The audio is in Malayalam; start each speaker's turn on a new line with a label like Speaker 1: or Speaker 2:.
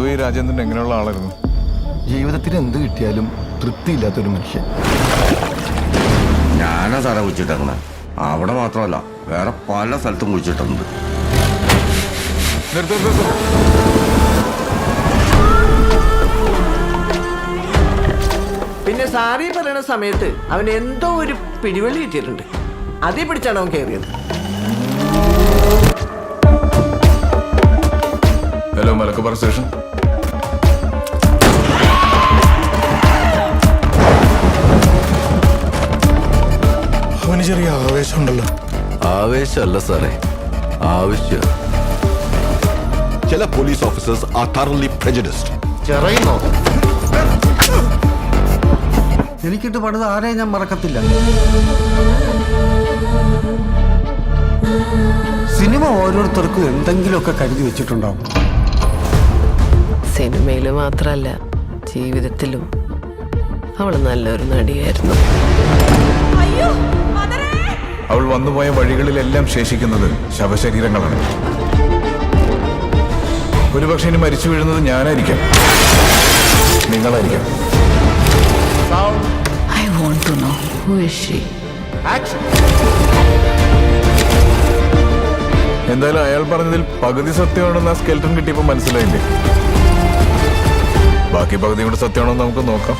Speaker 1: പൊതുവെ രാജേന്ദ്രൻ എങ്ങനെയുള്ള ആളായിരുന്നു?
Speaker 2: ജീവിതത്തിൽ എന്ത് കിട്ടിയാലും തൃപ്തിയില്ലാത്തൊരു മനുഷ്യൻ.
Speaker 3: ഞാനാ സാറെ കുഴിച്ചിട്ടേക്കണേ. അവിടെ മാത്രമല്ല, വേറെ പല സ്ഥലത്തും കുഴിച്ചിട്ടുണ്ട്.
Speaker 4: പിന്നെ സാറി പറയുന്ന സമയത്ത് അവൻ എന്തോ ഒരു പിടിവള്ളി കിട്ടിയിട്ടുണ്ട്. അതേ പിടിച്ചാണ് അവൻ കയറിയത്.
Speaker 1: Hello, Malakkappara station.
Speaker 2: അവന് ചെറിയ ആവേശമുണ്ടല്ലോ.
Speaker 5: ആവേശമല്ല സാറേ, ആവശ്യം. ചില police officers are thoroughly prejudiced.
Speaker 2: ചെറിയുന്നോ? എനിക്കിട്ട് പണിത് ആരെയും ഞാൻ മറക്കത്തില്ല. സിനിമ ഓരോരുത്തർക്കും എന്തെങ്കിലുമൊക്കെ കരുതി വെച്ചിട്ടുണ്ടാവും.
Speaker 6: സിനിമയിൽ മാത്രമല്ല, ജീവിതത്തിലും അവൾ നല്ലൊരു നടിയായിരുന്നു.
Speaker 1: അവൾ വന്നുപോയ വഴികളിലെല്ലാം ശേഷിക്കുന്നത് ശവശരീരങ്ങളാണ്. ഒരുപക്ഷെ ഇനി മരിച്ചു വീഴുന്നത് ഞാനായിരിക്കാം, നിങ്ങളായിരിക്കാം.
Speaker 6: I want to know who is she.
Speaker 1: എന്തായാലും അയാൾ പറഞ്ഞതിൽ പകുതി സത്യമാണെന്ന് ആ സ്കെൽട്ടൻ കിട്ടിയപ്പോൾ മനസ്സിലായില്ലേ? ബാക്കി പകുതി കൂടെ സത്യമാണോ നമുക്ക് നോക്കാം.